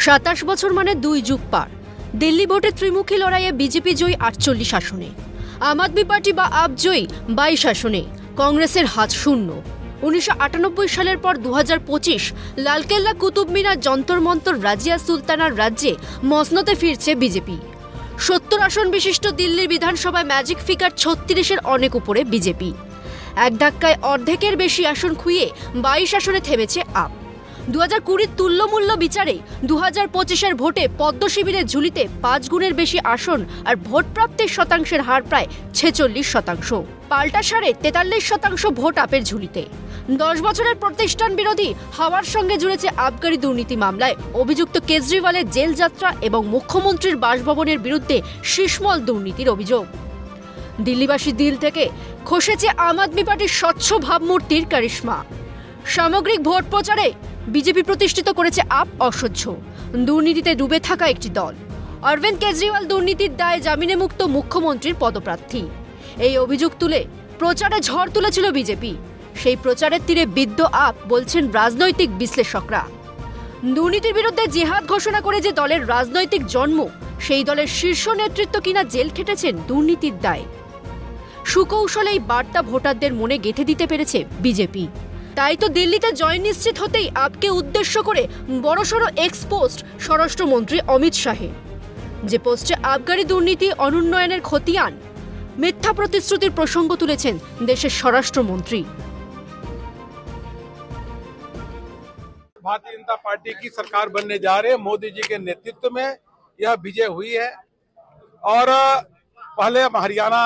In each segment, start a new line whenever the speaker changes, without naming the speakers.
27 বছর মানে 2 যুগ পার। দিল্লি ভোটে ত্রিমুখী লড়াইয়ে বিজেপি জয়ী 48 আসনে, আম আদমি পার্টি বা আপ জয়ী 22 আসনে, কংগ্রেসের হাত শূন্য। 1998 সালের পর 2025 লালকেল্লা, কুতুব মিনার, যন্তর মন্তর, রাজিয়া সুলতানার রাজ্যে মসনদে ফিরছে বিজেপি। 70 আসন বিশিষ্ট দিল্লির বিধানসভায় ম্যাজিক ফিগার 36-এর অনেক উপরে বিজেপি। এক ধাক্কায় অর্ধেকের বেশি আসন খুইয়ে 22 আসনে থেমেছে আপ। 2020 তুল্যমূল্য বিচারে 2025-এর ভোটে পদ্ম শিবিরের ঝুলিতে 5 গুণের বেশি আসন আর ভোট প্রাপ্তির শতাংশের হার প্রায় 46%। পাল্টা সারে 43% ভোট আপের ঝুলিতে। 10 বছরের প্রতিষ্ঠান বিরোধী হাওয়ার সঙ্গে জুড়েছে আবগারি দুর্নীতি মামলায় অভিযুক্ত কেজরিওয়ালের জেল যাত্রা এবং মুখ্যমন্ত্রীর বাসভবনের বিরুদ্ধে শিশমল দুর্নীতির অভিযোগ। দিল্লিবাসীর দিল থেকে খসেছে আম আদমি পার্টির স্বচ্ছ ভাবমূর্তির কারিশমা। সামগ্রিক ভোট প্রচারে বিজেপি প্রতিষ্ঠিত করেছে আপ অসহ্য, দুর্নীতিতে ডুবে থাকা একটি দল। অরবিন্দ কেজরিওয়াল দুর্নীতির দায়ে জামিনে মুক্ত মুখ্যমন্ত্রীর পদপ্রার্থী। এই অভিযোগ তুলে প্রচারে ঝড় তুলেছিল বিজেপি। সেই প্রচারের তীরে বিদ্ধ আপ, বলছেন রাজনৈতিক বিশ্লেষকরা। দুর্নীতির বিরুদ্ধে জেহাদ ঘোষণা করে যে দলের রাজনৈতিক জন্ম, সেই দলের শীর্ষ নেতৃত্ব কিনা জেল খেটেছেন দুর্নীতির দায়ে। সুকৌশলে এই বার্তা ভোটারদের মনে গেঁথে দিতে পেরেছে বিজেপি। তাই তো দিল্লিতে জয় নিশ্চিত হতেই আপকে উদ্দেশ্য করে বড়সড় এক্সপোস্ট স্বরাষ্ট্রমন্ত্রী অমিত শাহের, যে পোস্টে আবগারি দুর্নীতি, অনুন্নয়নের খতিয়ান, মিথ্যা প্রতিশ্রুতির প্রসঙ্গ তুলেছেন দেশের স্বরাষ্ট্রমন্ত্রী।
भारतीय जनता पार्टी की सरकार बनने जा रहे मोदी जी के नेतृत्व में यह विजय हुई है और पहले हम हरियाणा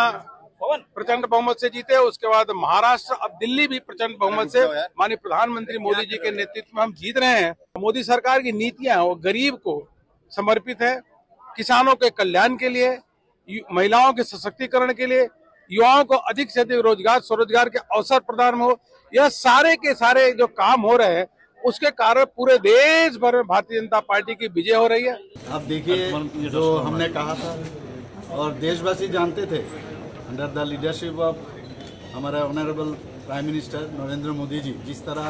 प्रचंड बहुमत से जीते, उसके बाद महाराष्ट्र, अब दिल्ली भी प्रचंड बहुमत से माननीय प्रधानमंत्री मोदी जी के नेतृत्व में हम जीत रहे हैं। मोदी सरकार की नीतियां वो गरीब को समर्पित है, किसानों के कल्याण के लिए, महिलाओं के सशक्तिकरण के लिए, युवाओं को अधिक से अधिक रोजगार, स्वरोजगार के अवसर प्रदान हो। यह सारे के सारे जो काम हो रहे हैं उसके कारण पूरे देश भर में भारतीय जनता पार्टी की विजय हो रही है।
अब देखिए, जो हमने कहा था और देशवासी जानते थे, अंडर द लीडरशिप ऑफ हमारा honourable prime minister Narendra Modi ji जिस तरह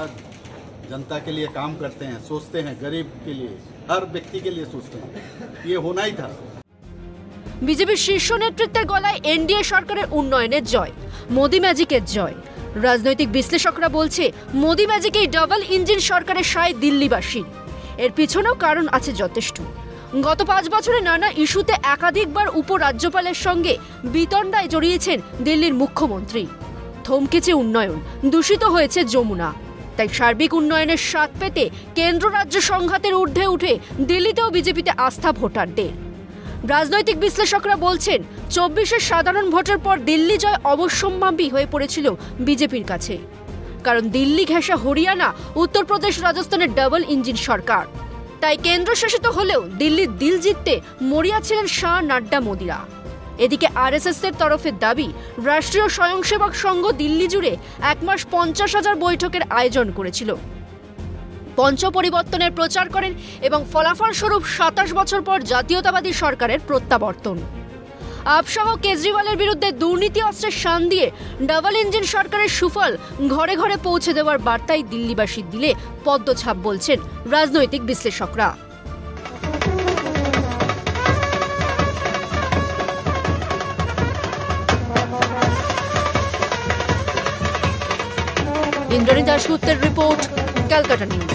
जनता के लिए काम करते हैं, सोचते हैं, गरीब के लिए, हर व्यक्ति के लिए सोचते हैं, ये होना ही था।
বিজেপির শীর্ষ নেতৃত্বের গলায় এনডিএ সরকারের উন্নয়নের জয়, মোদি ম্যাজিকের জয়। রাজনৈতিক বিশ্লেষকরা বলছে, মোদি ম্যাজিকেই ডাবল ইঞ্জিন সরকারের সায় দিল্লিবাসী। এর পিছনেও কারণ আছে যথেষ্ট। গত 5 বছরে নানা ইস্যুতে একাধিকবার উপরাজ্যপালের সঙ্গে বিতণ্ডায় জড়িয়েছেন দিল্লির মুখ্যমন্ত্রী। থমকেছে উন্নয়ন, দূষিত হয়েছে যমুনা। তাই সার্বিক উন্নয়নের স্বাদ পেতে কেন্দ্র রাজ্য সংঘাতের ঊর্ধ্বে উঠে দিল্লিতেও বিজেপিতে আস্থা ভোটারদের। রাজনৈতিক বিশ্লেষকরা বলছেন, 24-এর সাধারণ ভোটের পর দিল্লি জয় অবশ্যম্ভাবী হয়ে পড়েছিল বিজেপির কাছে। কারণ দিল্লি ঘেঁষা হরিয়ানা, উত্তরপ্রদেশ, রাজস্থানের ডাবল ইঞ্জিন সরকার। তাই কেন্দ্রশাসিত হলেও দিল্লির দিল জিততে মরিয়া ছিলেন শাহ, নাড্ডা, মোদিরা। এদিকে আরএসএস-এর তরফের দাবি, রাষ্ট্রীয় স্বয়ংসেবক সংঘ দিল্লি জুড়ে 1 মাস 50,000 বৈঠকের আয়োজন করেছিল। পঞ্চ পরিবর্তনের প্রচার করেন এবং ফলাফল স্বরূপ 27 বছর পর জাতীয়তাবাদী সরকারের প্রত্যাবর্তন। আপসহ কেজরিওয়ালের বিরুদ্ধে দুর্নীতি অস্ত্রের শান দিয়ে ডাবল ইঞ্জিন সরকারের সুফল ঘরে ঘরে পৌঁছে দেওয়ার বার্তাই দিল্লিবাসীর দিলে পদ্মছাপ, বলছেন রাজনৈতিক বিশ্লেষকরা। ইন্দ্রাণী দাশগুপ্তের রিপোর্ট, ক্যালকাটা নিউজ।